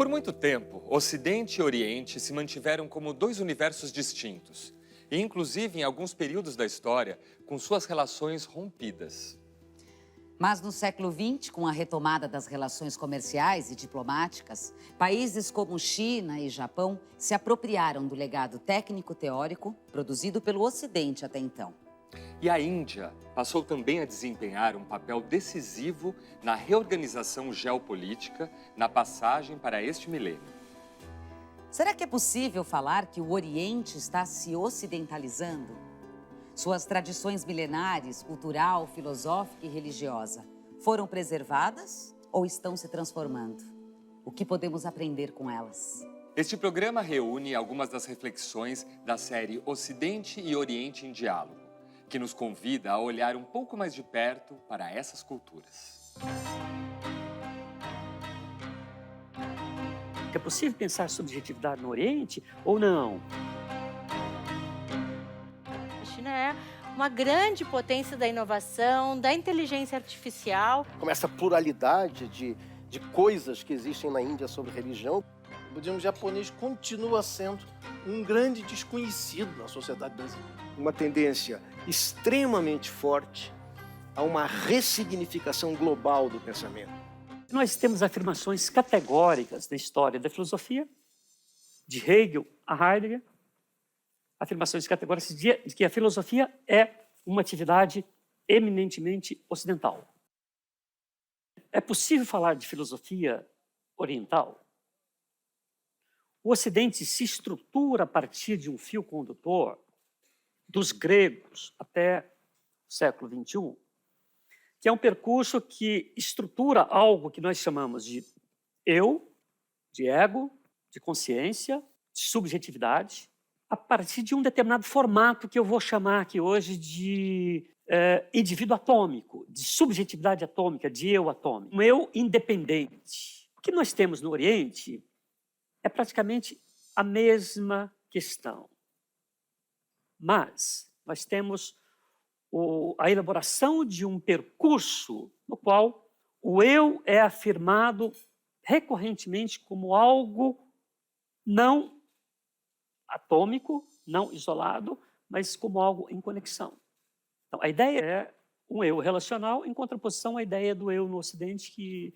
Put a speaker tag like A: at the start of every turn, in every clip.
A: Por muito tempo, Ocidente e Oriente se mantiveram como dois universos distintos, e inclusive em alguns períodos da história, com suas relações rompidas.
B: Mas no século XX, com a retomada das relações comerciais e diplomáticas, países como China e Japão se apropriaram do legado técnico-teórico produzido pelo Ocidente até então.
A: E a Índia passou também a desempenhar um papel decisivo na reorganização geopolítica na passagem para este milênio.
B: Será que é possível falar que o Oriente está se ocidentalizando? Suas tradições milenares, cultural, filosófica e religiosa, foram preservadas ou estão se transformando? O que podemos aprender com elas?
A: Este programa reúne algumas das reflexões da série Ocidente e Oriente em Diálogo, que nos convida a olhar um pouco mais de perto para essas culturas.
C: É possível pensar subjetividade no Oriente ou não?
D: A China é uma grande potência da inovação, da inteligência artificial.
E: Como essa pluralidade de coisas que existem na Índia sobre religião.
F: O budismo japonês continua sendo um grande desconhecido na sociedade brasileira.
E: Uma tendência extremamente forte a uma ressignificação global do pensamento.
C: Nós temos afirmações categóricas na história da filosofia, de Hegel a Heidegger, afirmações categóricas de que a filosofia é uma atividade eminentemente ocidental. É possível falar de filosofia oriental? O Ocidente se estrutura a partir de um fio condutor dos gregos até o século XXI, que é um percurso que estrutura algo que nós chamamos de eu, de ego, de consciência, de subjetividade, a partir de um determinado formato que eu vou chamar aqui hoje de indivíduo atômico, de subjetividade atômica, de eu atômico, um eu independente. O que nós temos no Oriente é praticamente a mesma questão. Mas nós temos a elaboração de um percurso no qual o eu é afirmado recorrentemente como algo não atômico, não isolado, mas como algo em conexão. Então, a ideia é um eu relacional em contraposição à ideia do eu no Ocidente, que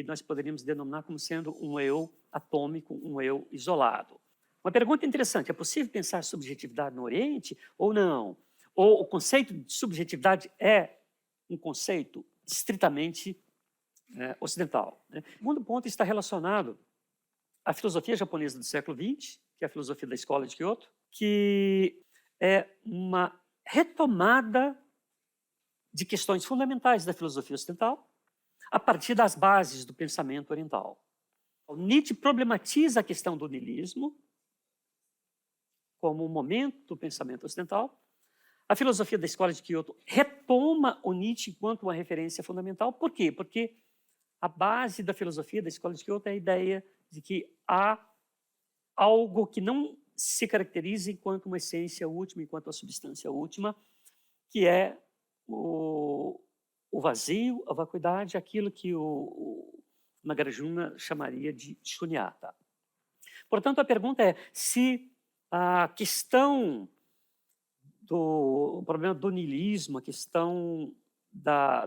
C: nós poderíamos denominar como sendo um eu atômico, um eu isolado. Uma pergunta interessante, é possível pensar subjetividade no Oriente ou não? Ou o conceito de subjetividade é um conceito estritamente ocidental? Né? O segundo ponto está relacionado à filosofia japonesa do século XX, que é a filosofia da Escola de Kyoto, que é uma retomada de questões fundamentais da filosofia ocidental a partir das bases do pensamento oriental. O Nietzsche problematiza a questão do niilismo como um momento do pensamento ocidental. A filosofia da Escola de Kyoto retoma o Nietzsche enquanto uma referência fundamental. Por quê? Porque a base da filosofia da Escola de Kyoto é a ideia de que há algo que não se caracteriza enquanto uma essência última, enquanto uma substância última, que é o vazio, a vacuidade, aquilo que o Nagarjuna chamaria de shunyata. Portanto, a pergunta é se a questão do problema do niilismo, a questão da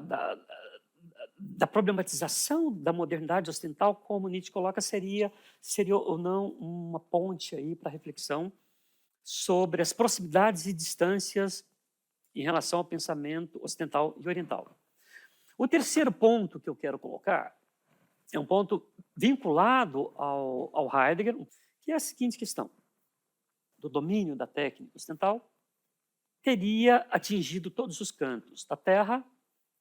C: problematização da modernidade ocidental, como Nietzsche coloca, seria ou não uma ponte aí para a reflexão sobre as proximidades e distâncias em relação ao pensamento ocidental e oriental. O terceiro ponto que eu quero colocar é um ponto vinculado ao Heidegger, que é a seguinte questão: do domínio da técnica ocidental teria atingido todos os cantos da Terra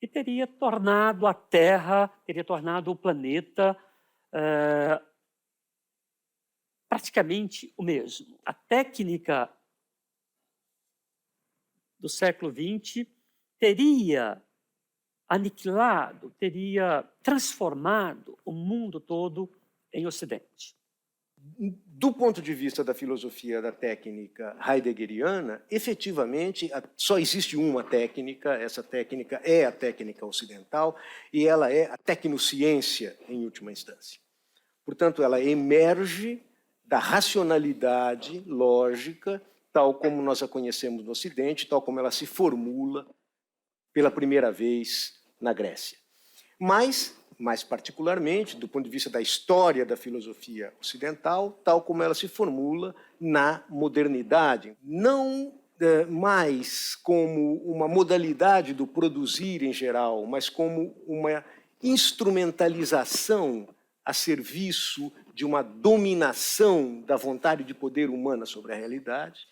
C: e teria tornado a Terra, teria tornado o planeta praticamente o mesmo. A técnica do século XX teria aniquilado, teria transformado o mundo todo em Ocidente.
E: Do ponto de vista da filosofia da técnica heideggeriana, efetivamente só existe uma técnica, essa técnica é a técnica ocidental e ela é a tecnociência em última instância. Portanto, ela emerge da racionalidade lógica, tal como nós a conhecemos no Ocidente, tal como ela se formula pela primeira vez na Grécia. Mas, mais particularmente, do ponto de vista da história da filosofia ocidental, tal como ela se formula na modernidade. Não mais como uma modalidade do produzir em geral, mas como uma instrumentalização a serviço de uma dominação da vontade de poder humana sobre a realidade.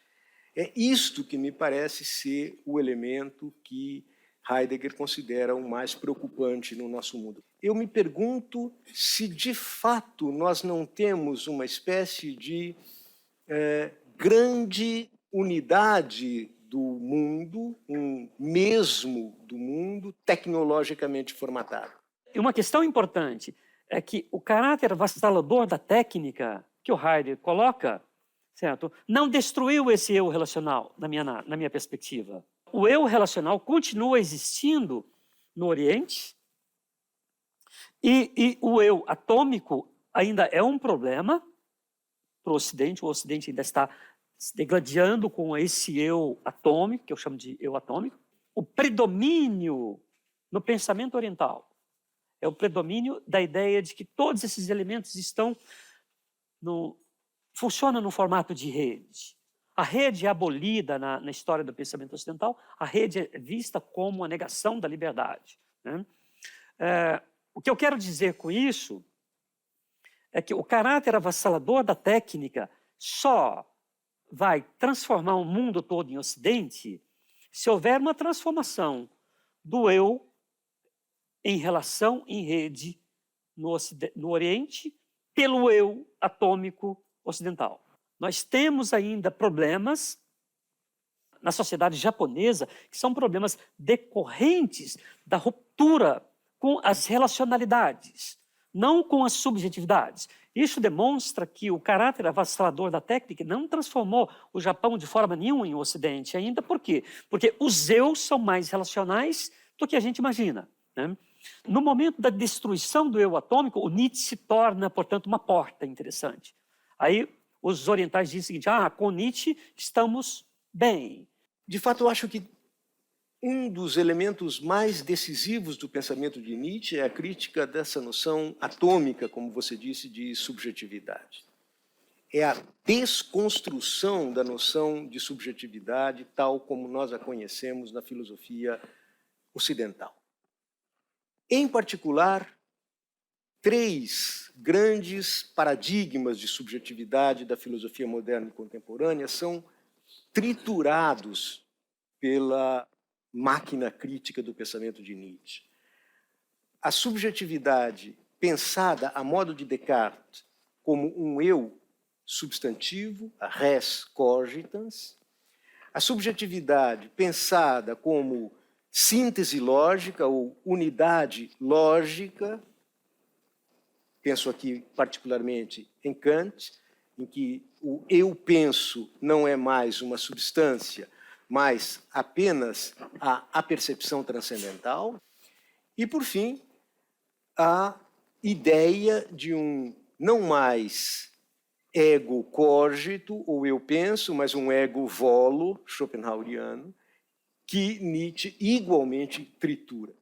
E: É isto que me parece ser o elemento que Heidegger considera o mais preocupante no nosso mundo. Eu me pergunto se, de fato, nós não temos uma espécie de grande unidade do mundo, um mesmo do mundo, tecnologicamente formatado.
C: E uma questão importante é que o caráter avassalador da técnica que o Heidegger coloca, certo, não destruiu esse eu relacional, na minha perspectiva. O eu relacional continua existindo no Oriente e o eu atômico ainda é um problema para o Ocidente. O Ocidente ainda está se degladiando com esse eu atômico, que eu chamo de eu atômico. O predomínio no pensamento oriental é o predomínio da ideia de que todos esses elementos funcionam no formato de rede. A rede é abolida na história do pensamento ocidental, a rede é vista como a negação da liberdade, né? O que eu quero dizer com isso é que o caráter avassalador da técnica só vai transformar o mundo todo em Ocidente se houver uma transformação do eu em relação em rede no Oriente pelo eu atômico ocidental. Nós temos ainda problemas na sociedade japonesa que são problemas decorrentes da ruptura com as relacionalidades, não com as subjetividades. Isso demonstra que o caráter avassalador da técnica não transformou o Japão de forma nenhuma em Ocidente ainda. Por quê? Porque os eus são mais relacionais do que a gente imagina, né? No momento da destruição do eu atômico, o Nietzsche se torna, portanto, uma porta interessante. Aí os orientais dizem o seguinte: com Nietzsche estamos bem.
E: De fato, eu acho que um dos elementos mais decisivos do pensamento de Nietzsche é a crítica dessa noção atômica, como você disse, de subjetividade. É a desconstrução da noção de subjetividade tal como nós a conhecemos na filosofia ocidental. Em particular, 3 grandes paradigmas de subjetividade da filosofia moderna e contemporânea são triturados pela máquina crítica do pensamento de Nietzsche. A subjetividade pensada a modo de Descartes como um eu substantivo, a res cogitans, a subjetividade pensada como síntese lógica ou unidade lógica, penso aqui particularmente em Kant, em que o eu penso não é mais uma substância, mas apenas a apercepção transcendental. E, por fim, a ideia de um não mais ego cogito, ou eu penso, mas um ego volo, schopenhaueriano, que Nietzsche igualmente tritura.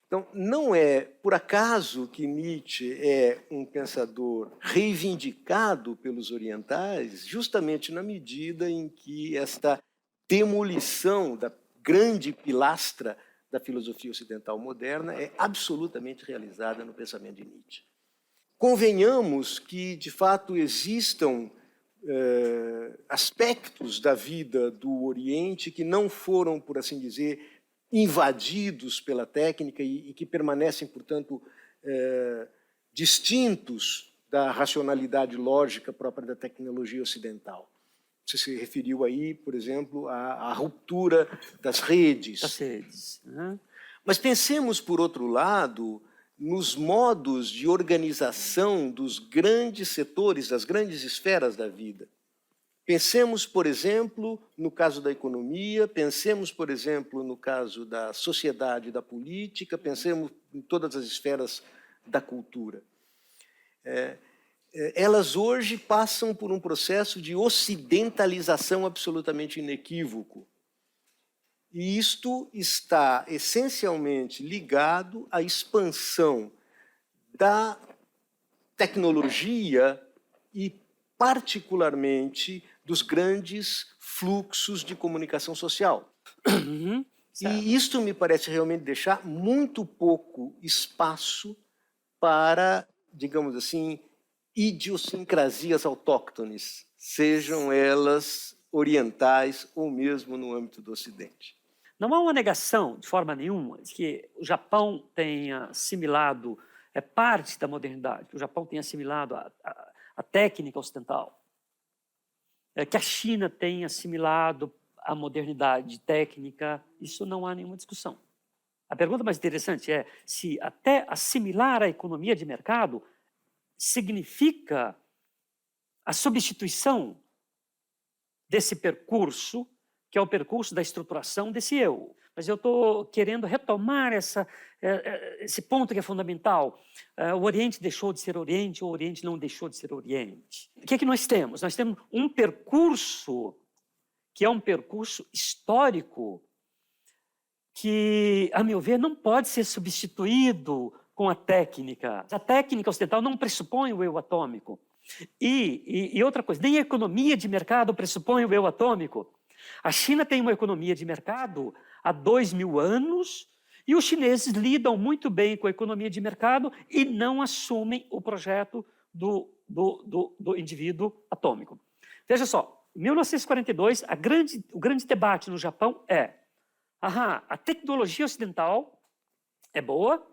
E: Então, não é por acaso que Nietzsche é um pensador reivindicado pelos orientais, justamente na medida em que esta demolição da grande pilastra da filosofia ocidental moderna é absolutamente realizada no pensamento de Nietzsche. Convenhamos que, de fato, existam aspectos da vida do Oriente que não foram, por assim dizer, invadidos pela técnica e que permanecem, portanto, distintos da racionalidade lógica própria da tecnologia ocidental. Você se referiu aí, por exemplo, à ruptura das redes.
C: Das redes. Uhum.
E: Mas pensemos, por outro lado, nos modos de organização dos grandes setores, das grandes esferas da vida. Pensemos, por exemplo, no caso da economia, pensemos, por exemplo, no caso da sociedade e da política, pensemos em todas as esferas da cultura. elas hoje passam por um processo de ocidentalização absolutamente inequívoco. E isto está essencialmente ligado à expansão da tecnologia e, particularmente, dos grandes fluxos de comunicação social. E isto me parece realmente deixar muito pouco espaço para, digamos assim, idiosincrasias autóctones, sejam elas orientais ou mesmo no âmbito do Ocidente.
C: Não há uma negação, de forma nenhuma, de que o Japão tenha assimilado parte da modernidade, que o Japão tenha assimilado a técnica ocidental, que a China tenha assimilado a modernidade técnica, isso não há nenhuma discussão. A pergunta mais interessante é se até assimilar a economia de mercado significa a substituição desse percurso, que é o percurso da estruturação desse eu. Mas eu estou querendo retomar esse ponto que é fundamental. O Oriente deixou de ser Oriente, ou o Oriente não deixou de ser Oriente. O que é que nós temos? Nós temos um percurso que é um percurso histórico que, a meu ver, não pode ser substituído com a técnica. A técnica ocidental não pressupõe o eu atômico. E outra coisa, nem a economia de mercado pressupõe o eu atômico. A China tem uma economia de mercado há 2000 anos e os chineses lidam muito bem com a economia de mercado e não assumem o projeto do indivíduo atômico. Veja só, em 1942, o grande debate no Japão é: a tecnologia ocidental é boa,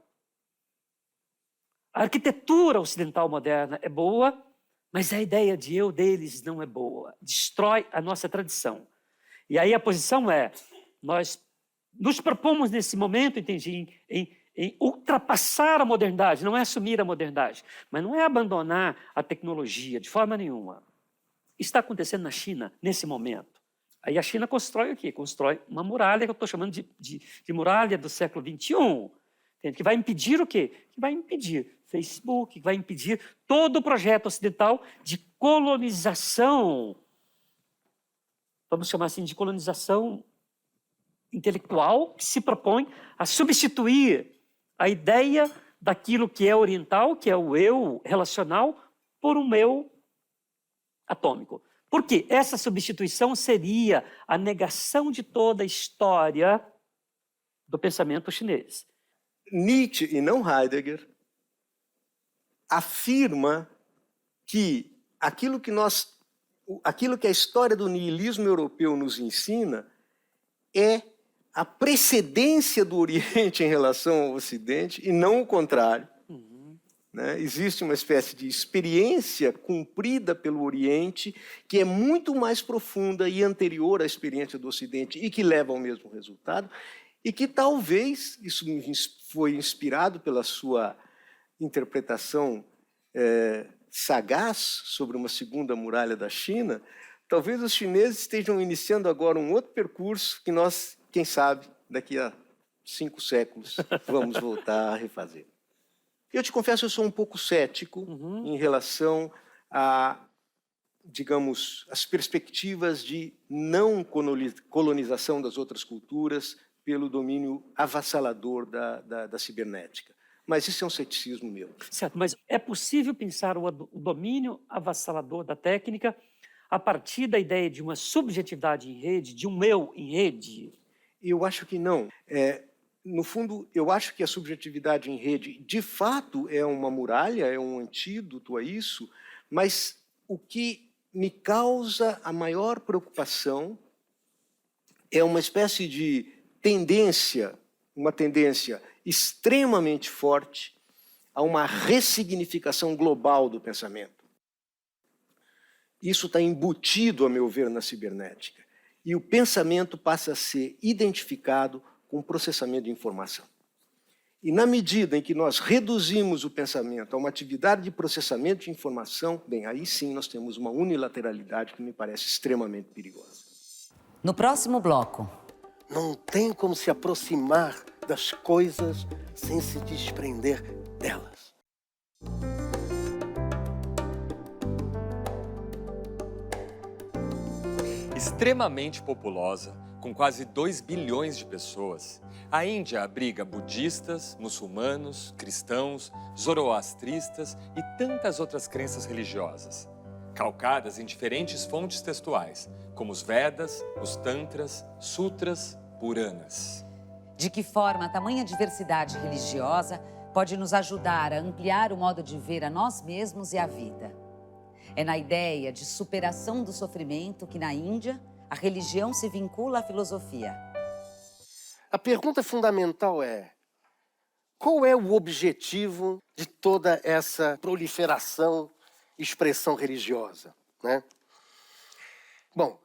C: a arquitetura ocidental moderna é boa, mas a ideia de eu deles não é boa, destrói a nossa tradição. E aí a posição é: nós nos propomos nesse momento, entendi, em ultrapassar a modernidade, não é assumir a modernidade, mas não é abandonar a tecnologia de forma nenhuma. Isso está acontecendo na China nesse momento. Aí a China constrói o quê? Constrói uma muralha que eu estou chamando de muralha do século XXI, entende? Que vai impedir o quê? Que vai impedir Facebook, que vai impedir todo o projeto ocidental de colonização, vamos chamar assim, de colonização intelectual, que se propõe a substituir a ideia daquilo que é oriental, que é o eu relacional, por um eu atômico. Por quê? Essa substituição seria a negação de toda a história do pensamento chinês.
E: Nietzsche, e não Heidegger, afirma que aquilo que a história do niilismo europeu nos ensina é a precedência do Oriente em relação ao Ocidente e não o contrário. Né? Existe uma espécie de experiência cumprida pelo Oriente que é muito mais profunda e anterior à experiência do Ocidente e que leva ao mesmo resultado, e que talvez, isso foi inspirado pela sua interpretação sagaz sobre uma segunda muralha da China, talvez os chineses estejam iniciando agora um outro percurso que nós, quem sabe, daqui a 5 séculos, vamos voltar a refazer. Eu te confesso, eu sou um pouco cético em relação a, digamos, as perspectivas de não colonização das outras culturas pelo domínio avassalador da cibernética. Mas isso é um ceticismo meu.
C: Certo, mas é possível pensar o domínio avassalador da técnica a partir da ideia de uma subjetividade em rede, de um eu em rede?
E: Eu acho que não. No fundo, eu acho que a subjetividade em rede, de fato, é uma muralha, é um antídoto a isso, mas o que me causa a maior preocupação é uma espécie de tendência, uma tendência extremamente forte a uma ressignificação global do pensamento. Isso está embutido, a meu ver, na cibernética. E o pensamento passa a ser identificado com processamento de informação. E na medida em que nós reduzimos o pensamento a uma atividade de processamento de informação, bem, aí sim nós temos uma unilateralidade que me parece extremamente perigosa.
B: No próximo bloco.
G: Não tem como se aproximar das coisas sem se desprender delas.
A: Extremamente populosa, com quase 2 bilhões de pessoas, a Índia abriga budistas, muçulmanos, cristãos, zoroastristas e tantas outras crenças religiosas, calcadas em diferentes fontes textuais, como os Vedas, os Tantras, Sutras, Puranas.
B: De que forma a tamanha diversidade religiosa pode nos ajudar a ampliar o modo de ver a nós mesmos e a vida? É na ideia de superação do sofrimento que, na Índia, a religião se vincula à filosofia.
G: A pergunta fundamental é: qual é o objetivo de toda essa proliferação e expressão religiosa, né? Bom,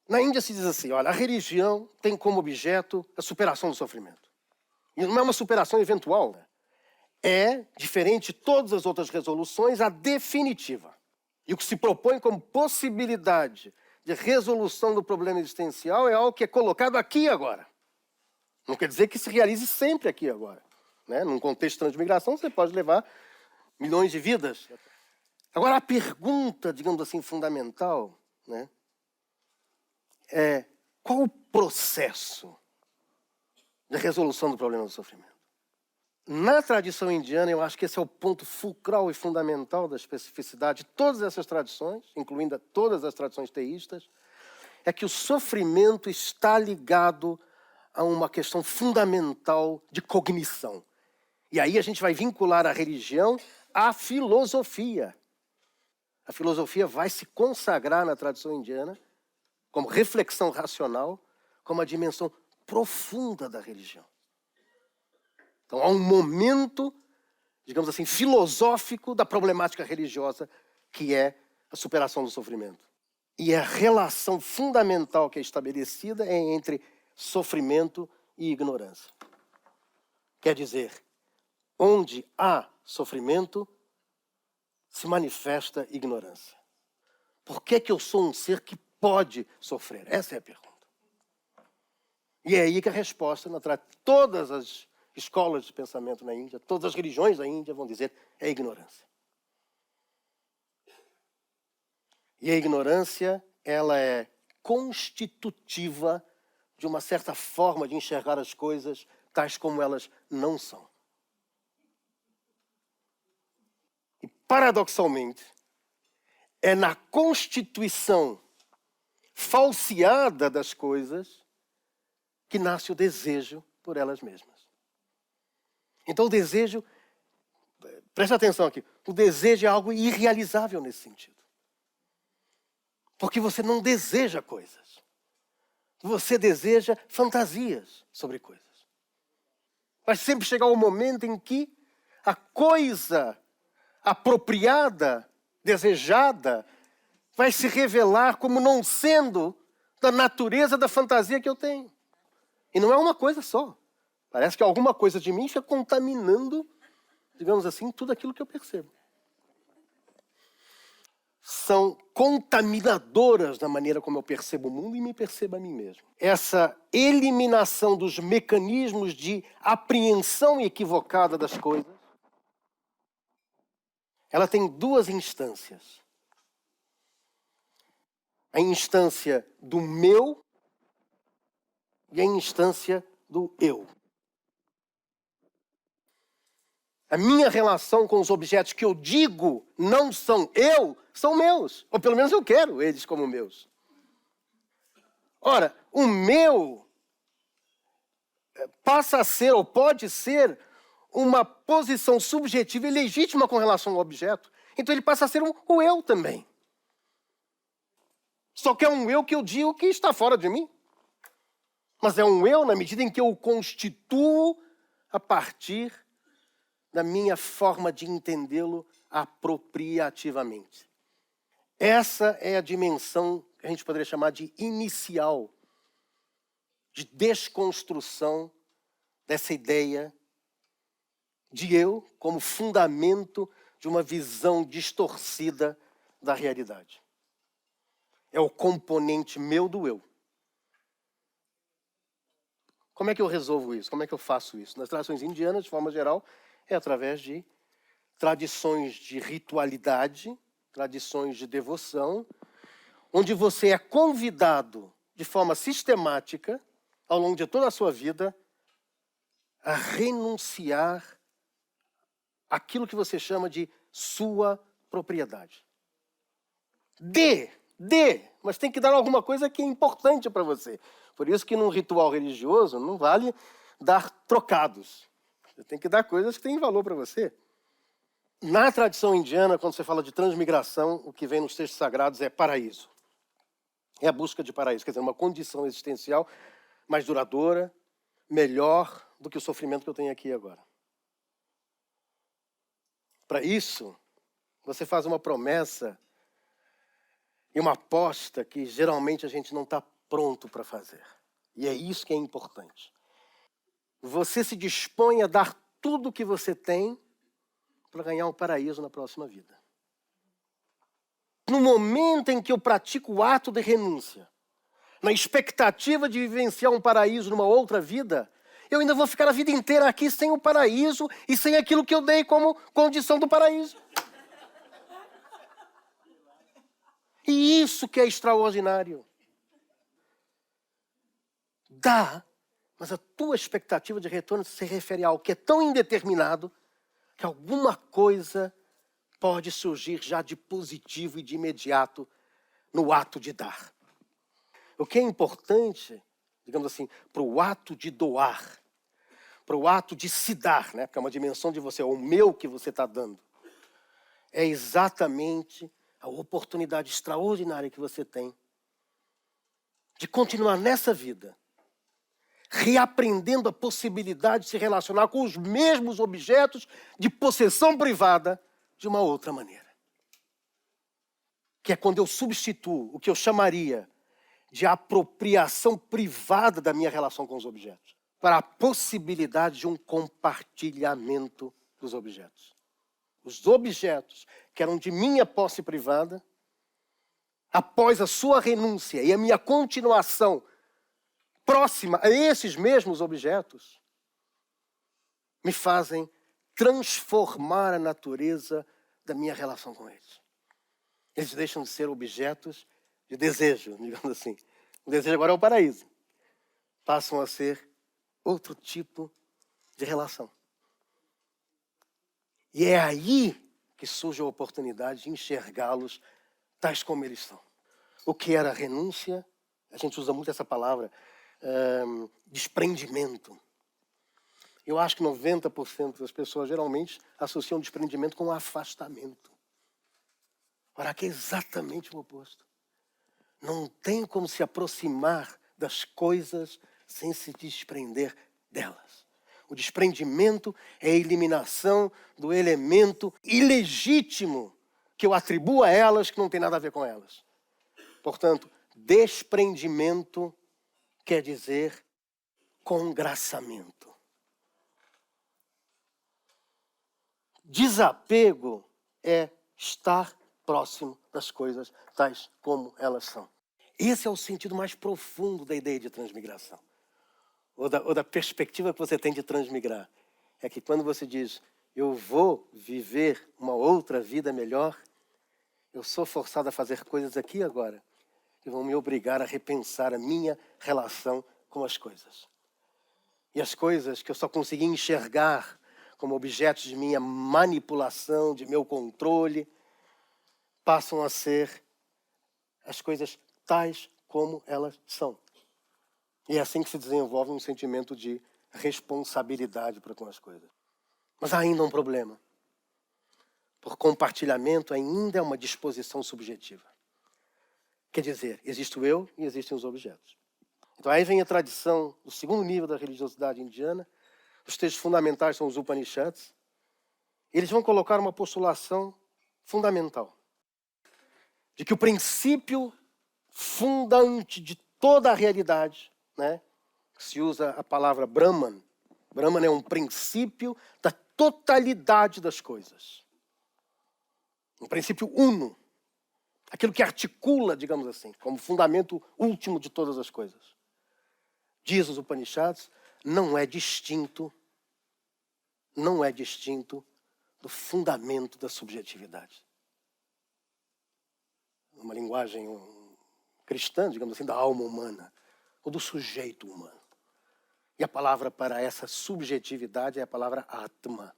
G: na Índia se diz assim, olha, a religião tem como objeto a superação do sofrimento. E não é uma superação eventual, né? É, diferente de todas as outras resoluções, a definitiva. E o que se propõe como possibilidade de resolução do problema existencial é algo que é colocado aqui e agora. Não quer dizer que se realize sempre aqui e agora, né? Num contexto de transmigração, você pode levar milhões de vidas. Agora, a pergunta, digamos assim, fundamental, né, é qual o processo de resolução do problema do sofrimento? Na tradição indiana, eu acho que esse é o ponto fulcral e fundamental da especificidade de todas essas tradições, incluindo todas as tradições teístas, é que o sofrimento está ligado a uma questão fundamental de cognição. E aí a gente vai vincular a religião à filosofia. A filosofia vai se consagrar na tradição indiana como reflexão racional, como a dimensão profunda da religião. Então há um momento, digamos assim, filosófico da problemática religiosa, que é a superação do sofrimento. E a relação fundamental que é estabelecida é entre sofrimento e ignorância. Quer dizer, onde há sofrimento, se manifesta ignorância. Por que eu sou um ser que pode sofrer? Essa é a pergunta. E é aí que a resposta, todas as escolas de pensamento na Índia, todas as religiões da Índia vão dizer, é ignorância. E a ignorância, ela é constitutiva de uma certa forma de enxergar as coisas tais como elas não são. E, paradoxalmente, é na constituição falseada das coisas que nasce o desejo por elas mesmas. Então o desejo, presta atenção aqui, o desejo é algo irrealizável nesse sentido. Porque você não deseja coisas. Você deseja fantasias sobre coisas. Vai sempre chegar o momento em que a coisa apropriada, desejada, vai se revelar como não sendo da natureza da fantasia que eu tenho. E não é uma coisa só. Parece que alguma coisa de mim fica contaminando, digamos assim, tudo aquilo que eu percebo. São contaminadoras da maneira como eu percebo o mundo e me percebo a mim mesmo. Essa eliminação dos mecanismos de apreensão equivocada das coisas, ela tem duas instâncias. A instância do meu e a instância do eu. A minha relação com os objetos que eu digo não são eu, são meus. Ou pelo menos eu quero eles como meus. Ora, o meu passa a ser, ou pode ser, uma posição subjetiva e legítima com relação ao objeto. Então ele passa a ser o eu também. Só que é um eu que eu digo que está fora de mim. Mas é um eu na medida em que eu o constituo a partir da minha forma de entendê-lo apropriativamente. Essa é a dimensão que a gente poderia chamar de inicial, de desconstrução dessa ideia de eu como fundamento de uma visão distorcida da realidade. É o componente meu do eu. Como é que eu resolvo isso? Como é que eu faço isso? Nas tradições indianas, de forma geral, é através de tradições de ritualidade, tradições de devoção, onde você é convidado de forma sistemática, ao longo de toda a sua vida, a renunciar àquilo que você chama de sua propriedade. Dê, mas tem que dar alguma coisa que é importante para você. Por isso que num ritual religioso não vale dar trocados. Você tem que dar coisas que têm valor para você. Na tradição indiana, quando você fala de transmigração, o que vem nos textos sagrados é paraíso. É a busca de paraíso, quer dizer, uma condição existencial mais duradoura, melhor do que o sofrimento que eu tenho aqui agora. Para isso, você faz uma promessa e uma aposta que geralmente a gente não está pronto para fazer. E é isso que é importante. Você se dispõe a dar tudo o que você tem para ganhar um paraíso na próxima vida. No momento em que eu pratico o ato de renúncia, na expectativa de vivenciar um paraíso numa outra vida, eu ainda vou ficar a vida inteira aqui sem o paraíso e sem aquilo que eu dei como condição do paraíso. E isso que é extraordinário. Dá, mas a tua expectativa de retorno se refere a algo que é tão indeterminado que alguma coisa pode surgir já de positivo e de imediato no ato de dar. O que é importante, digamos assim, para o ato de doar, para o ato de se dar, né? Porque é uma dimensão de você, é o meu que você está dando, é exatamente a oportunidade extraordinária que você tem de continuar nessa vida, reaprendendo a possibilidade de se relacionar com os mesmos objetos de possessão privada de uma outra maneira. Que é quando eu substituo o que eu chamaria de apropriação privada da minha relação com os objetos para a possibilidade de um compartilhamento dos objetos. Os objetos que eram de minha posse privada, após a sua renúncia e a minha continuação próxima a esses mesmos objetos, me fazem transformar a natureza da minha relação com eles. Eles deixam de ser objetos de desejo, digamos assim. O desejo agora é o paraíso. Passam a ser outro tipo de relação. E é aí que surge a oportunidade de enxergá-los tais como eles são. O que era renúncia, a gente usa muito essa palavra, desprendimento. Eu acho que 90% das pessoas geralmente associam desprendimento com afastamento. Ora, aqui é exatamente o oposto. Não tem como se aproximar das coisas sem se desprender delas. O desprendimento é a eliminação do elemento ilegítimo que eu atribuo a elas, que não tem nada a ver com elas. Portanto, desprendimento quer dizer congraçamento. Desapego é estar próximo das coisas tais como elas são. Esse é o sentido mais profundo da ideia de transmigração. Ou da perspectiva que você tem de transmigrar. É que quando você diz, eu vou viver uma outra vida melhor, eu sou forçado a fazer coisas aqui agora que vão me obrigar a repensar a minha relação com as coisas. E as coisas que eu só consegui enxergar como objetos de minha manipulação, de meu controle, passam a ser as coisas tais como elas são. E é assim que se desenvolve um sentimento de responsabilidade para com as coisas. Mas há ainda um problema. Por compartilhamento ainda é uma disposição subjetiva. Quer dizer, existe o eu e existem os objetos. Então aí vem a tradição do segundo nível da religiosidade indiana. Os textos fundamentais são os Upanishads. Eles vão colocar uma postulação fundamental. De que o princípio fundante de toda a realidade, né? Se usa a palavra Brahman. Brahman é um princípio da totalidade das coisas. Um princípio uno. Aquilo que articula, digamos assim, como fundamento último de todas as coisas. Diz os Upanishads, não é distinto do fundamento da subjetividade. Uma linguagem cristã, digamos assim, da alma humana, ou do sujeito humano. E a palavra para essa subjetividade é a palavra Atma.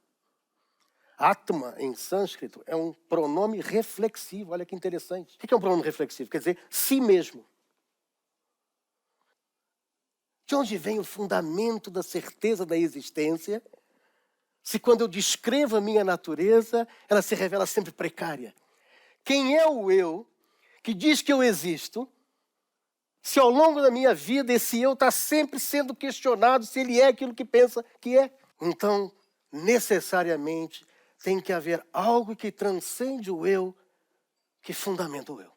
G: Atma, em sânscrito, é um pronome reflexivo. Olha que interessante. O que é um pronome reflexivo? Quer dizer, si mesmo. De onde vem o fundamento da certeza da existência, se quando eu descrevo a minha natureza, ela se revela sempre precária? Quem é o eu que diz que eu existo, se ao longo da minha vida esse eu está sempre sendo questionado se ele é aquilo que pensa que é? Então, necessariamente, tem que haver algo que transcende o eu, que fundamenta o eu.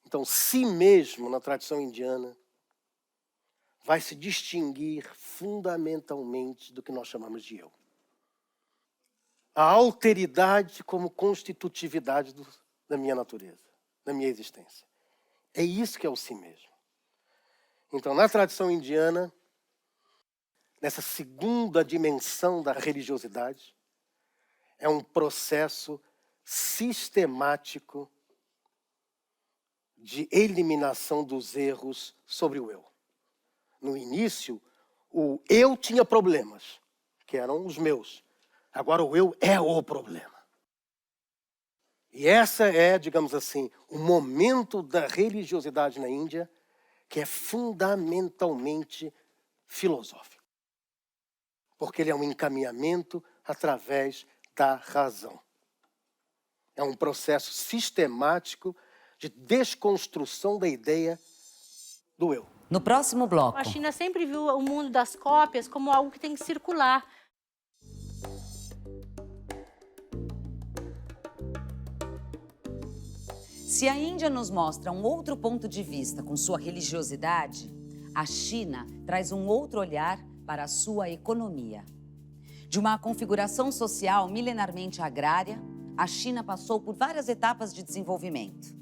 G: Então, si mesmo, na tradição indiana, vai se distinguir fundamentalmente do que nós chamamos de eu. A alteridade como constitutividade da minha natureza, da minha existência. É isso que é o si mesmo. Então, na tradição indiana, nessa segunda dimensão da religiosidade, é um processo sistemático de eliminação dos erros sobre o eu. No início, o eu tinha problemas, que eram os meus. Agora o eu é o problema. E essa é, digamos assim, o momento da religiosidade na Índia, que é fundamentalmente filosófico. Porque ele é um encaminhamento através da razão. É um processo sistemático de desconstrução da ideia do eu.
B: No próximo bloco.
D: A China sempre viu o mundo das cópias como algo que tem que circular.
B: Se a Índia nos mostra um outro ponto de vista com sua religiosidade, a China traz um outro olhar para a sua economia. De uma configuração social milenarmente agrária, a China passou por várias etapas de desenvolvimento.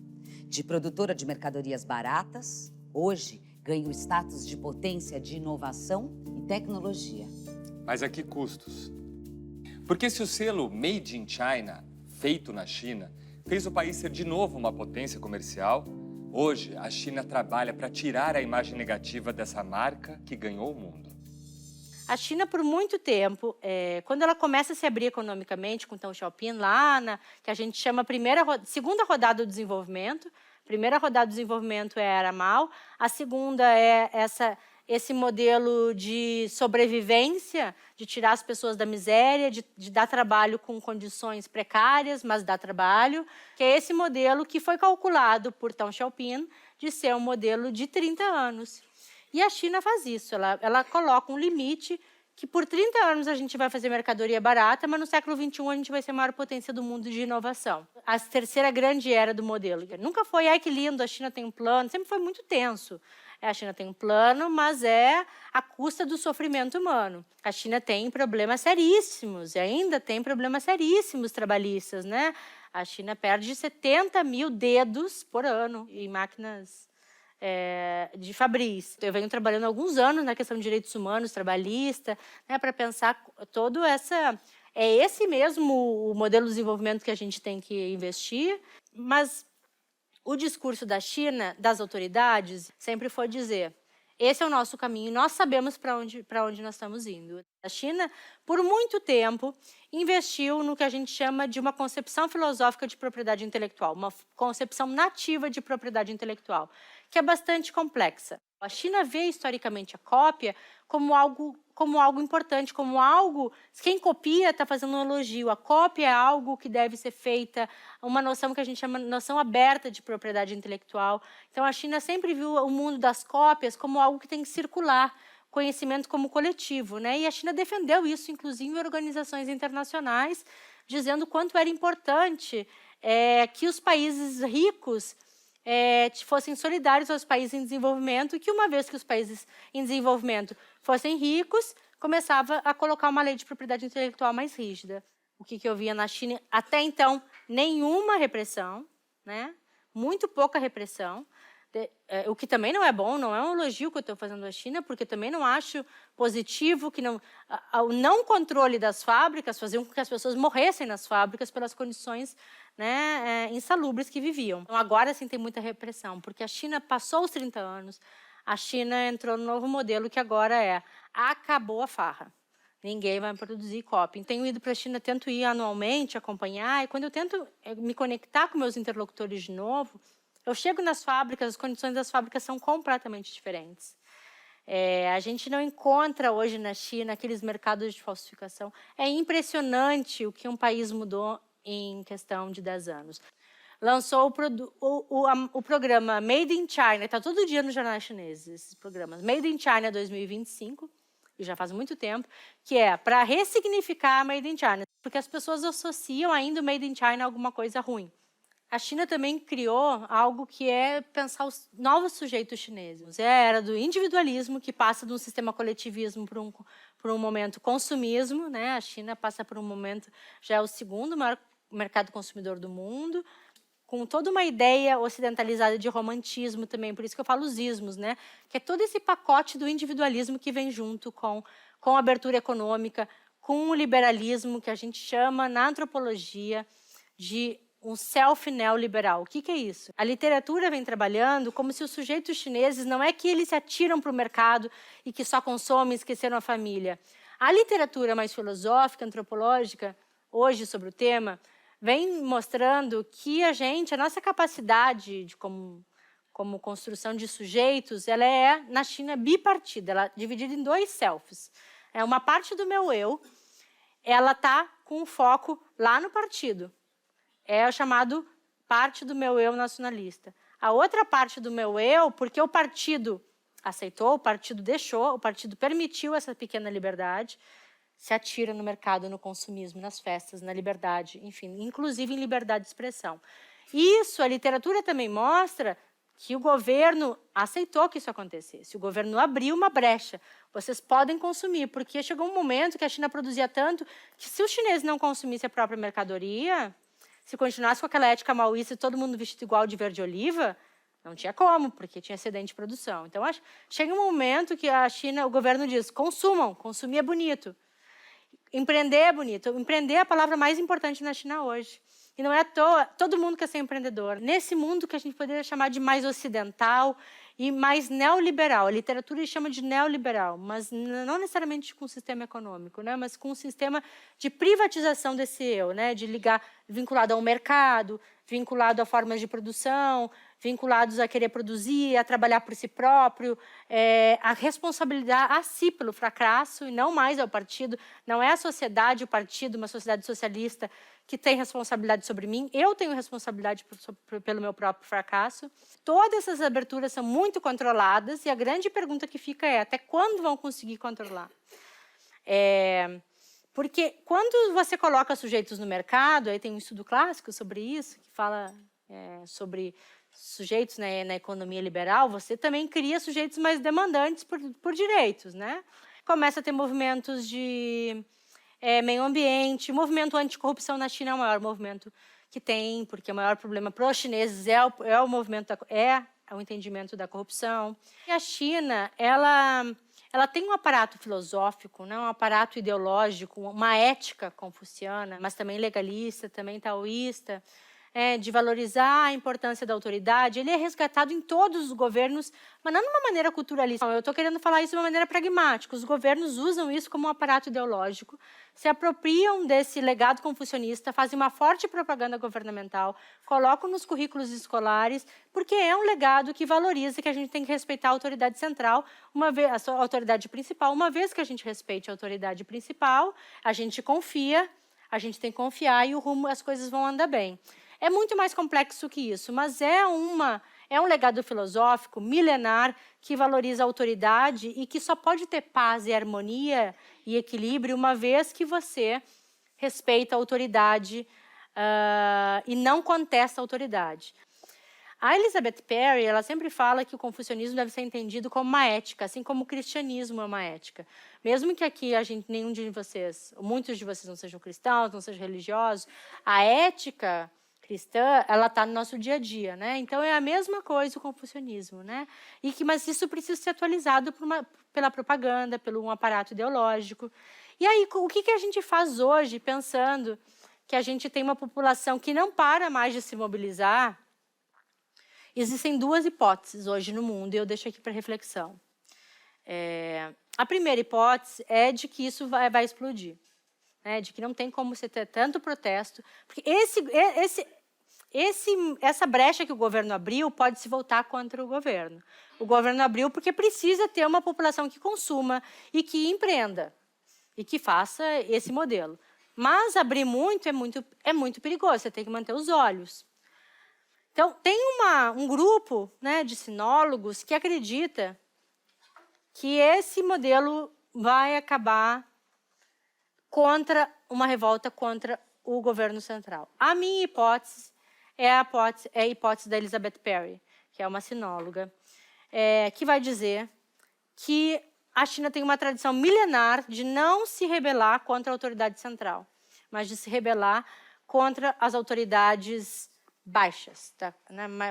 B: De produtora de mercadorias baratas, hoje ganha o status de potência de inovação e tecnologia.
A: Mas a que custos? Porque se o selo Made in China, feito na China, fez o país ser de novo uma potência comercial, hoje a China trabalha para tirar a imagem negativa dessa marca que ganhou o mundo.
D: A China, por muito tempo, quando ela começa a se abrir economicamente com Deng Xiaoping, lá que a gente chama segunda rodada do desenvolvimento. A primeira rodada do desenvolvimento era Mao, a segunda é esse modelo de sobrevivência, de tirar as pessoas da miséria, de dar trabalho com condições precárias, mas dar trabalho, que é esse modelo que foi calculado por Deng Xiaoping de ser um modelo de 30 anos. E a China faz isso, ela coloca um limite que por 30 anos a gente vai fazer mercadoria barata, mas no século XXI a gente vai ser a maior potência do mundo de inovação. A terceira grande era do modelo. Nunca foi, ai que lindo, a China tem um plano, sempre foi muito tenso. A China tem um plano, mas é à custa do sofrimento humano. A China tem problemas seríssimos, e ainda tem problemas seríssimos trabalhistas, né? A China perde 70 mil dedos por ano em máquinas de fabris. Eu venho trabalhando há alguns anos na questão de direitos humanos, trabalhista, né, para pensar todo essa... É esse mesmo o modelo de desenvolvimento que a gente tem que investir, mas o discurso da China, das autoridades, sempre foi dizer: esse é o nosso caminho, nós sabemos para onde nós estamos indo. A China, por muito tempo, investiu no que a gente chama de uma concepção filosófica de propriedade intelectual, uma concepção nativa de propriedade intelectual, que é bastante complexa. A China vê historicamente a cópia como algo importante, como algo... Quem copia está fazendo um elogio. A cópia é algo que deve ser feita, uma noção que a gente chama de noção aberta de propriedade intelectual. Então, a China sempre viu o mundo das cópias como algo que tem que circular, conhecimento como coletivo, né? E a China defendeu isso, inclusive em organizações internacionais, dizendo o quanto era importante que os países ricos fossem solidários aos países em desenvolvimento, e que uma vez que os países em desenvolvimento fossem ricos, começava a colocar uma lei de propriedade intelectual mais rígida. O que eu via na China, até então, nenhuma repressão, né? Muito pouca repressão, o que também não é bom, não é um elogio que eu estou fazendo à China, porque também não acho positivo que o não controle das fábricas fazia com que as pessoas morressem nas fábricas pelas condições né, insalubres que viviam. Então, agora sim tem muita repressão, porque a China passou os 30 anos, a China entrou no novo modelo que agora acabou a farra. Ninguém vai produzir copy. Tenho ido para a China, tento ir anualmente, acompanhar, e quando eu tento me conectar com meus interlocutores de novo, eu chego nas fábricas, as condições das fábricas são completamente diferentes. A gente não encontra hoje na China aqueles mercados de falsificação. É impressionante o que um país mudou em questão de 10 anos. Lançou o programa Made in China, está todo dia nos jornais chineses, esses programas. Made in China 2025, e já faz muito tempo, que é para ressignificar Made in China, porque as pessoas associam ainda o Made in China a alguma coisa ruim. A China também criou algo que é pensar os novos sujeitos chineses. É a era do individualismo, que passa de um sistema coletivismo para um momento consumismo, né? A China passa por um momento, já é o segundo maior mercado consumidor do mundo, com toda uma ideia ocidentalizada de romantismo também, por isso que eu falo os ismos, né? Que é todo esse pacote do individualismo que vem junto com a abertura econômica, com o liberalismo, que a gente chama na antropologia de um self-neoliberal. O que é isso? A literatura vem trabalhando como se os sujeitos chineses não é que eles se atiram para o mercado e que só consomem e esqueceram a família. A literatura mais filosófica, antropológica, hoje sobre o tema, vem mostrando que a nossa capacidade como construção de sujeitos, ela é, na China, bipartida, ela é dividida em 2 selves. Uma parte do meu eu, ela está com foco lá no partido. É o chamado parte do meu eu nacionalista. A outra parte do meu eu, porque o partido aceitou, o partido deixou, o partido permitiu essa pequena liberdade, se atira no mercado, no consumismo, nas festas, na liberdade, enfim, inclusive em liberdade de expressão. Isso, a literatura também mostra que o governo aceitou que isso acontecesse. O governo abriu uma brecha. Vocês podem consumir, porque chegou um momento que a China produzia tanto que se os chineses não consumissem a própria mercadoria, se continuasse com aquela ética maoísta, todo mundo vestido igual de verde oliva, não tinha como, porque tinha excedente de produção. Então, chega um momento que a China, o governo diz, consumam, consumir é bonito. Empreender é bonito. Empreender é a palavra mais importante na China hoje. E não é à toa, todo mundo quer ser empreendedor. Nesse mundo que a gente poderia chamar de mais ocidental e mais neoliberal. A literatura chama de neoliberal, mas não necessariamente com o sistema econômico, né? Mas com um sistema de privatização desse eu, né? De ligar, vinculado ao mercado, vinculado a formas de produção, vinculados a querer produzir, a trabalhar por si próprio, a responsabilidade a si pelo fracasso e não mais ao partido. Não é a sociedade, o partido, uma sociedade socialista que tem responsabilidade sobre mim, eu tenho responsabilidade pelo meu próprio fracasso. Todas essas aberturas são muito controladas e a grande pergunta que fica é até quando vão conseguir controlar? Porque quando você coloca sujeitos no mercado, aí tem um estudo clássico sobre isso, que fala sobre sujeitos na economia liberal, você também cria sujeitos mais demandantes por direitos, né? Começa a ter movimentos de meio ambiente, o movimento anticorrupção na China é o maior movimento que tem, porque o maior problema para os chineses é o movimento, o entendimento da corrupção. E a China, ela tem um aparato filosófico, né, um aparato ideológico, uma ética confuciana, mas também legalista, também taoísta, de valorizar a importância da autoridade. Ele é resgatado em todos os governos, mas não de uma maneira culturalista. Eu estou querendo falar isso de uma maneira pragmática. Os governos usam isso como um aparato ideológico, se apropriam desse legado confucionista, fazem uma forte propaganda governamental, colocam nos currículos escolares, porque é um legado que valoriza que a gente tem que respeitar a autoridade central, a autoridade principal. Uma vez que a gente respeite a autoridade principal, a gente confia, a gente tem que confiar e as coisas vão andar bem. É muito mais complexo que isso, mas é um legado filosófico milenar que valoriza a autoridade e que só pode ter paz e harmonia e equilíbrio uma vez que você respeita a autoridade e não contesta a autoridade. A Elizabeth Perry, ela sempre fala que o confucionismo deve ser entendido como uma ética, assim como o cristianismo é uma ética. Mesmo que aqui nenhum de vocês, muitos de vocês não sejam cristãos, não sejam religiosos, a ética cristã, ela está no nosso dia a dia, né? Então é a mesma coisa o confucionismo, né? Mas isso precisa ser atualizado pela propaganda, pelo um aparato ideológico. E aí, o que a gente faz hoje pensando que a gente tem uma população que não para mais de se mobilizar, existem duas hipóteses hoje no mundo, e eu deixo aqui para reflexão. A primeira hipótese é de que isso vai explodir, né? De que não tem como você ter tanto protesto, porque essa brecha que o governo abriu pode se voltar contra o governo. O governo abriu porque precisa ter uma população que consuma e que empreenda e que faça esse modelo. Mas abrir muito é muito perigoso, você tem que manter os olhos. Então, tem um grupo, né, de sinólogos que acredita que esse modelo vai acabar contra uma revolta contra o governo central. A minha hipótese é a hipótese da Elizabeth Perry, que é uma sinóloga, que vai dizer que a China tem uma tradição milenar de não se rebelar contra a autoridade central, mas de se rebelar contra as autoridades baixas, tá?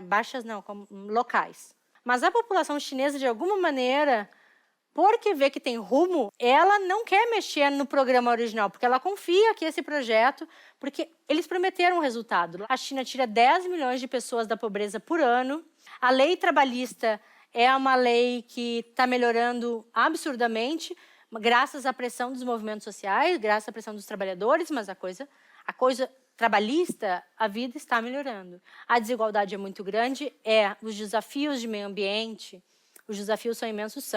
D: Baixas não, como locais. Mas a população chinesa, de alguma maneira, porque vê que tem rumo, ela não quer mexer no programa original, porque ela confia que esse projeto, porque eles prometeram um resultado. A China tira 10 milhões de pessoas da pobreza por ano. A lei trabalhista é uma lei que está melhorando absurdamente, graças à pressão dos movimentos sociais, graças à pressão dos trabalhadores, mas a coisa trabalhista, a vida está melhorando. A desigualdade é muito grande, os desafios de meio ambiente, os desafios são imensos,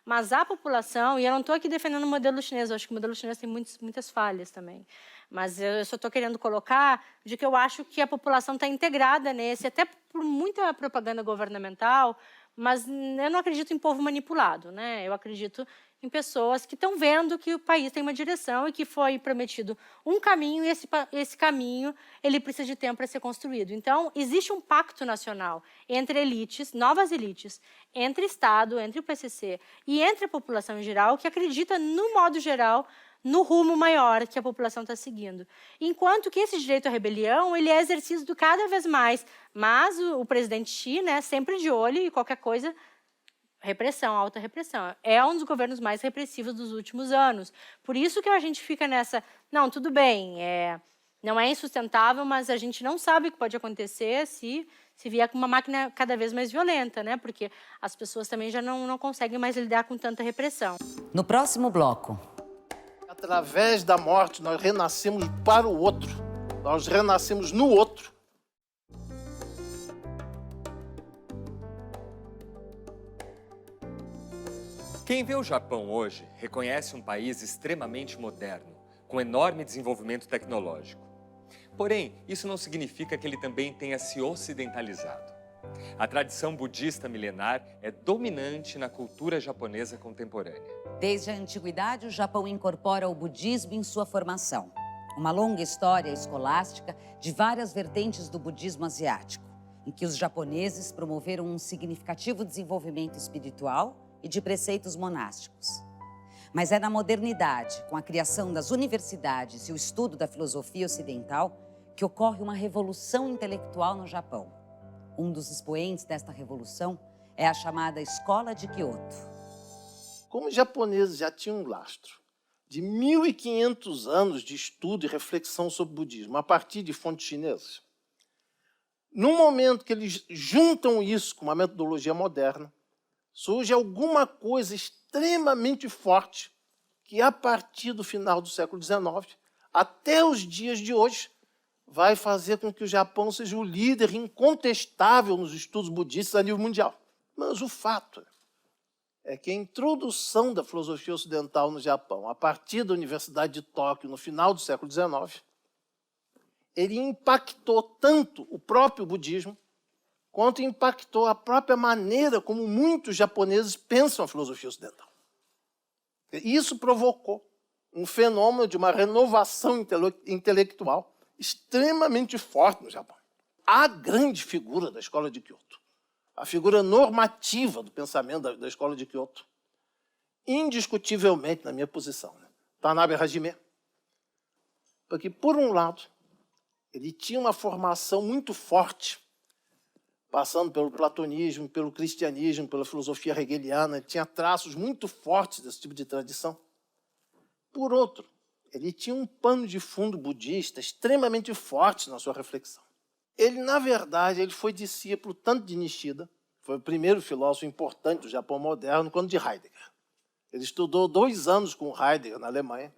D: mas a população, e eu não estou aqui defendendo o modelo chinês, eu acho que o modelo chinês tem muitas falhas também, mas eu só estou querendo colocar de que eu acho que a população está integrada nesse, até por muita propaganda governamental, mas eu não acredito em povo manipulado, né? Eu acredito em pessoas que estão vendo que o país tem uma direção e que foi prometido um caminho, e esse caminho ele precisa de tempo para ser construído. Então, existe um pacto nacional entre elites, novas elites, entre Estado, entre o PCC e entre a população em geral, que acredita, no modo geral, no rumo maior que a população está seguindo. Enquanto que esse direito à rebelião ele é exercido cada vez mais, mas o presidente Xi, né, sempre de olho e qualquer coisa, repressão, alta repressão. É um dos governos mais repressivos dos últimos anos. Por isso que a gente fica nessa, não, tudo bem, não é insustentável, mas a gente não sabe o que pode acontecer se vier com uma máquina cada vez mais violenta, né? Porque as pessoas também já não conseguem mais lidar com tanta repressão.
B: No próximo bloco.
F: Através da morte, nós renascemos para o outro. Nós renascemos no outro.
A: Quem vê o Japão hoje reconhece um país extremamente moderno, com enorme desenvolvimento tecnológico. Porém, isso não significa que ele também tenha se ocidentalizado. A tradição budista milenar é dominante na cultura japonesa contemporânea.
B: Desde a antiguidade, o Japão incorpora o budismo em sua formação. Uma longa história escolástica de várias vertentes do budismo asiático, em que os japoneses promoveram um significativo desenvolvimento espiritual e de preceitos monásticos. Mas é na modernidade, com a criação das universidades e o estudo da filosofia ocidental, que ocorre uma revolução intelectual no Japão. Um dos expoentes desta revolução é a chamada Escola de Kyoto.
F: Como os japoneses já tinham um lastro de 1.500 anos de estudo e reflexão sobre o budismo, a partir de fontes chinesas, no momento que eles juntam isso com uma metodologia moderna, surge alguma coisa extremamente forte que, a partir do final do século XIX, até os dias de hoje, vai fazer com que o Japão seja o líder incontestável nos estudos budistas a nível mundial. Mas o fato é que a introdução da filosofia ocidental no Japão, a partir da Universidade de Tóquio, no final do século XIX, ele impactou tanto o próprio budismo, quanto impactou a própria maneira como muitos japoneses pensam a filosofia ocidental. Isso provocou um fenômeno de uma renovação intelectual extremamente forte no Japão. A grande figura da Escola de Kyoto, a figura normativa do pensamento da Escola de Kyoto, indiscutivelmente, na minha posição, Tanabe Hajime, porque, por um lado, ele tinha uma formação muito forte, passando pelo platonismo, pelo cristianismo, pela filosofia hegeliana, tinha traços muito fortes desse tipo de tradição. Por outro, ele tinha um pano de fundo budista extremamente forte na sua reflexão. Ele, na verdade, ele foi discípulo tanto de Nishida, foi o primeiro filósofo importante do Japão moderno, quanto de Heidegger. Ele estudou 2 anos com Heidegger na Alemanha.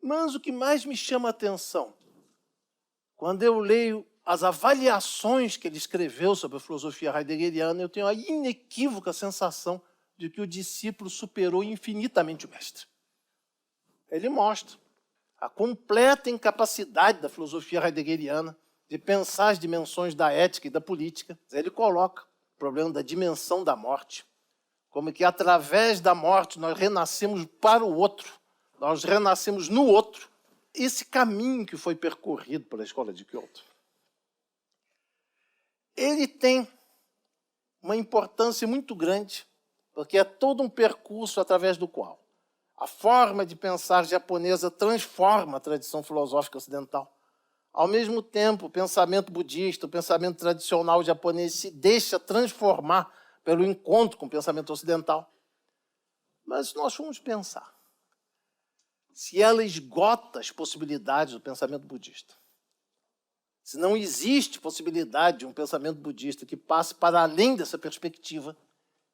F: Mas o que mais me chama a atenção, quando eu leio as avaliações que ele escreveu sobre a filosofia heideggeriana, eu tenho a inequívoca sensação de que o discípulo superou infinitamente o mestre. Ele mostra a completa incapacidade da filosofia heideggeriana de pensar as dimensões da ética e da política. Ele coloca o problema da dimensão da morte, como que através da morte nós renascemos para o outro, nós renascemos no outro. Esse caminho que foi percorrido pela Escola de Kyoto, ele tem uma importância muito grande, porque é todo um percurso através do qual a forma de pensar japonesa transforma a tradição filosófica ocidental. Ao mesmo tempo, o pensamento budista, o pensamento tradicional japonês se deixa transformar pelo encontro com o pensamento ocidental. Mas se nós formos pensar, se ela esgota as possibilidades do pensamento budista, se não existe possibilidade de um pensamento budista que passe para além dessa perspectiva,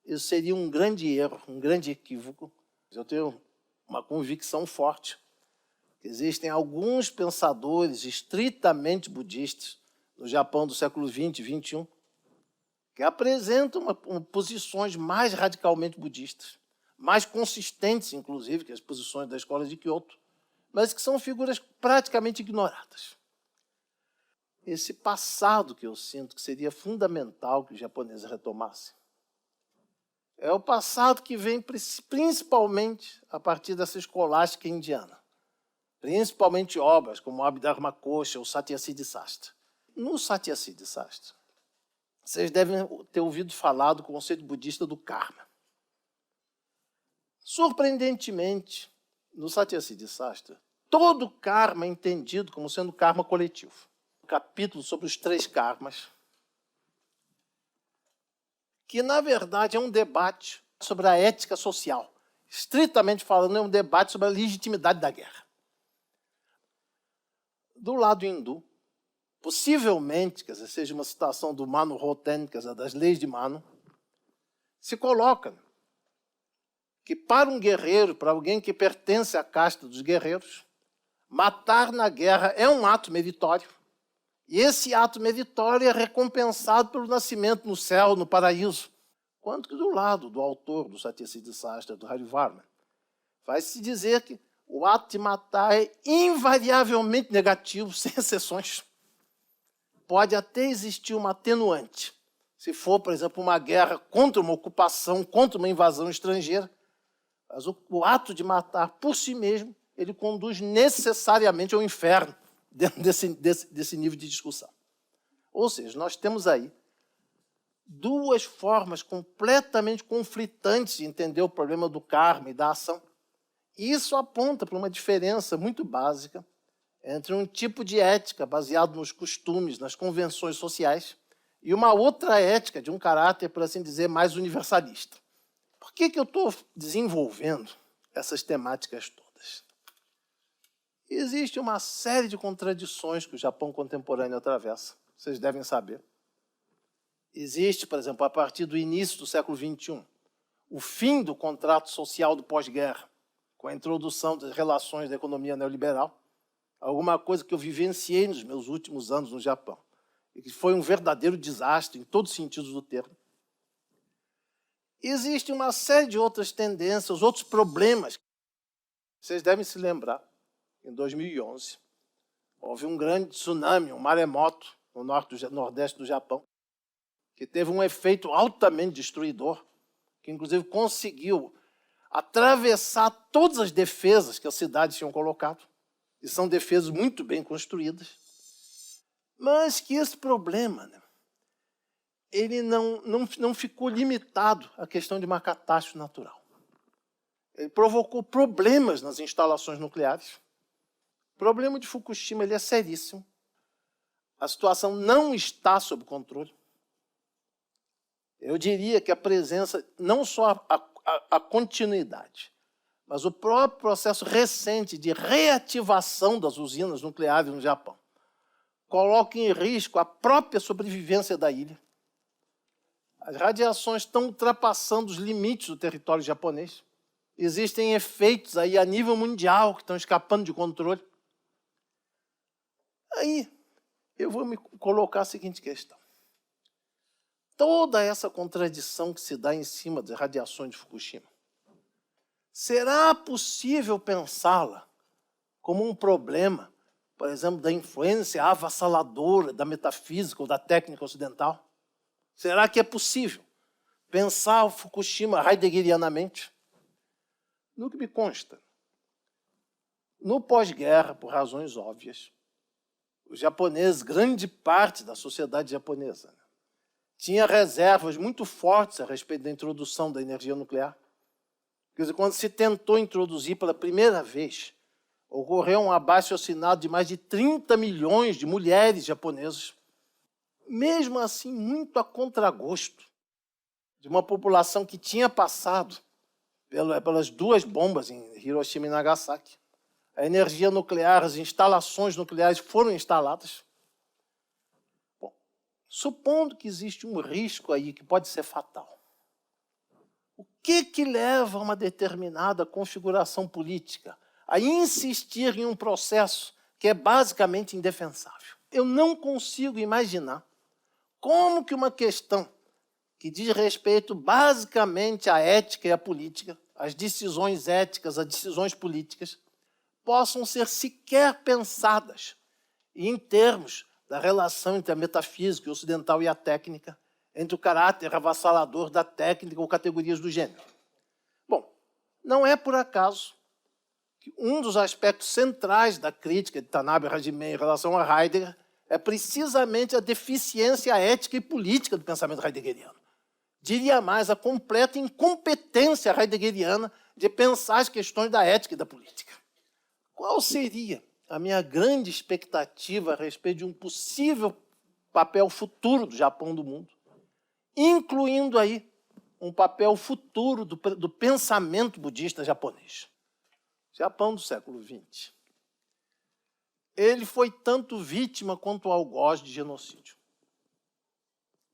F: isso seria um grande erro, um grande equívoco. Eu tenho uma convicção forte que existem alguns pensadores estritamente budistas no Japão do século XX e XXI que apresentam posições mais radicalmente budistas, mais consistentes, inclusive, que as posições da Escola de Kyoto, mas que são figuras praticamente ignoradas. Esse passado que eu sinto que seria fundamental que os japoneses retomassem é o passado que vem principalmente a partir dessa escolástica indiana, principalmente obras como Abhidharma Kosha ou Satyasiddhi Sastra. No Satyasiddhi Sastra, vocês devem ter ouvido falar do conceito budista do karma. Surpreendentemente, no Satyasiddhi Sastra, todo karma é entendido como sendo karma coletivo. O capítulo sobre os 3 karmas, que, na verdade, é um debate sobre a ética social. Estritamente falando, é um debate sobre a legitimidade da guerra. Do lado hindu, possivelmente, quer dizer, seja uma citação do Manu Hoten, quer dizer, das leis de Manu, se coloca que para um guerreiro, para alguém que pertence à casta dos guerreiros, matar na guerra é um ato meritório. E esse ato meritório é recompensado pelo nascimento no céu, no paraíso. Quanto que do lado do autor do Satyasiddhi Sastra, do Harivarma, vai-se dizer que o ato de matar é invariavelmente negativo, sem exceções. Pode até existir uma atenuante. Se for, por exemplo, uma guerra contra uma ocupação, contra uma invasão estrangeira, mas o ato de matar por si mesmo, ele conduz necessariamente ao inferno, dentro desse nível de discussão. Ou seja, nós temos aí 2 formas completamente conflitantes de entender o problema do karma e da ação. E isso aponta para uma diferença muito básica entre um tipo de ética baseado nos costumes, nas convenções sociais, e uma outra ética de um caráter, por assim dizer, mais universalista. Por que eu estou desenvolvendo essas temáticas todas? Existe uma série de contradições que o Japão contemporâneo atravessa, vocês devem saber. Existe, por exemplo, a partir do início do século XXI, o fim do contrato social do pós-guerra, com a introdução das relações da economia neoliberal, alguma coisa que eu vivenciei nos meus últimos anos no Japão, e que foi um verdadeiro desastre em todos os sentidos do termo. Existe uma série de outras tendências, outros problemas. Vocês devem se lembrar, em 2011, houve um grande tsunami, um maremoto no nordeste do Japão, que teve um efeito altamente destruidor, que inclusive conseguiu atravessar todas as defesas que as cidades tinham colocado, e são defesas muito bem construídas, mas que esse problema, né, ele não ficou limitado à questão de uma catástrofe natural. Ele provocou problemas nas instalações nucleares. O problema de Fukushima ele é seríssimo. A situação não está sob controle. Eu diria que a presença, não só a continuidade, mas o próprio processo recente de reativação das usinas nucleares no Japão coloca em risco a própria sobrevivência da ilha. As radiações estão ultrapassando os limites do território japonês. Existem efeitos aí a nível mundial que estão escapando de controle. Aí eu vou me colocar a seguinte questão. Toda essa contradição que se dá em cima das radiações de Fukushima, será possível pensá-la como um problema, por exemplo, da influência avassaladora da metafísica ou da técnica ocidental? Será que é possível pensar o Fukushima heideggerianamente? No que me consta, no pós-guerra, por razões óbvias, os japoneses, grande parte da sociedade japonesa, tinha reservas muito fortes a respeito da introdução da energia nuclear. Quer dizer, quando se tentou introduzir pela primeira vez, ocorreu um abaixo-assinado de mais de 30 milhões de mulheres japonesas, mesmo assim muito a contragosto de uma população que tinha passado pelas duas bombas em Hiroshima e Nagasaki. A energia nuclear, as instalações nucleares foram instaladas. Bom, supondo que existe um risco aí que pode ser fatal, o que leva a uma determinada configuração política a insistir em um processo que é basicamente indefensável? Eu não consigo imaginar como que uma questão que diz respeito basicamente à ética e à política, às decisões éticas, às decisões políticas, possam ser sequer pensadas em termos da relação entre a metafísica ocidental e a técnica, entre o caráter avassalador da técnica ou categorias do gênero. Bom, não é por acaso que um dos aspectos centrais da crítica de Tanabe Hajime em relação a Heidegger é precisamente a deficiência ética e política do pensamento heideggeriano. Diria mais, a completa incompetência heideggeriana de pensar as questões da ética e da política. Qual seria a minha grande expectativa a respeito de um possível papel futuro do Japão do mundo, incluindo aí um papel futuro do pensamento budista japonês? Japão do século XX. Ele foi tanto vítima quanto algoz de genocídio.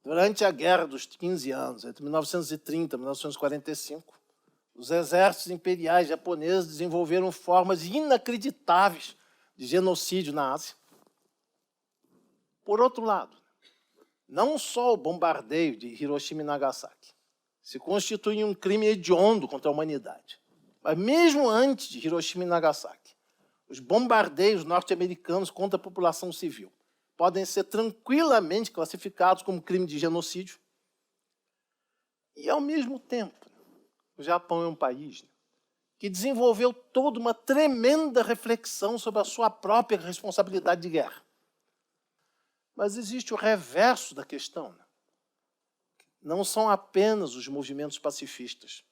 F: Durante a Guerra dos 15 anos, entre 1930 e 1945, os exércitos imperiais japoneses desenvolveram formas inacreditáveis de genocídio na Ásia. Por outro lado, não só o bombardeio de Hiroshima e Nagasaki se constitui um crime hediondo contra a humanidade, mas mesmo antes de Hiroshima e Nagasaki, os bombardeios norte-americanos contra a população civil podem ser tranquilamente classificados como crime de genocídio. E, ao mesmo tempo, o Japão é um país que desenvolveu toda uma tremenda reflexão sobre a sua própria responsabilidade de guerra. Mas existe o reverso da questão. Não são apenas os movimentos pacifistas,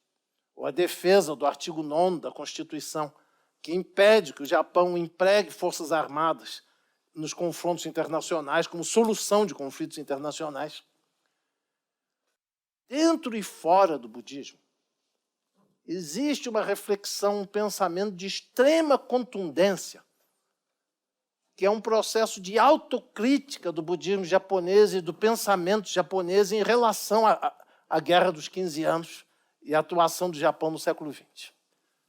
F: ou a defesa do artigo 9º da Constituição, que impede que o Japão empregue forças armadas nos confrontos internacionais como solução de conflitos internacionais. Dentro e fora do budismo, existe uma reflexão, um pensamento de extrema contundência, que é um processo de autocrítica do budismo japonês e do pensamento japonês em relação à Guerra dos 15 anos e à atuação do Japão no século XX.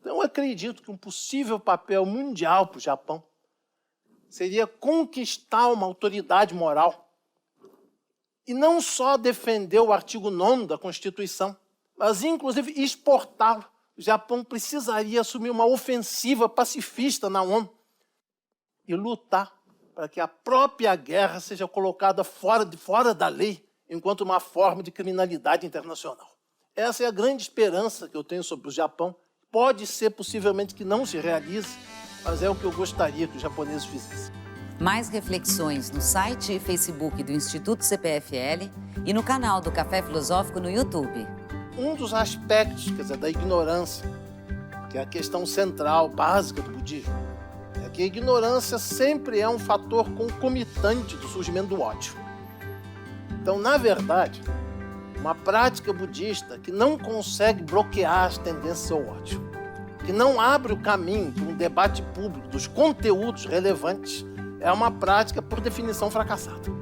F: Então, eu acredito que um possível papel mundial para o Japão seria conquistar uma autoridade moral e não só defender o artigo 9º da Constituição, mas, inclusive, exportá-lo. O Japão precisaria assumir uma ofensiva pacifista na ONU e lutar para que a própria guerra seja colocada fora da lei enquanto uma forma de criminalidade internacional. Essa é a grande esperança que eu tenho sobre o Japão. Pode ser, possivelmente, que não se realize, mas é o que eu gostaria que os japoneses fizessem.
B: Mais reflexões no site e Facebook do Instituto CPFL e no canal do Café Filosófico no YouTube.
F: Um dos aspectos, quer dizer, da ignorância, que é a questão central, básica do budismo, é que a ignorância sempre é um fator concomitante do surgimento do ódio. Então, na verdade, uma prática budista que não consegue bloquear as tendências ao ódio, que não abre o caminho para um debate público dos conteúdos relevantes, é uma prática, por definição, fracassada.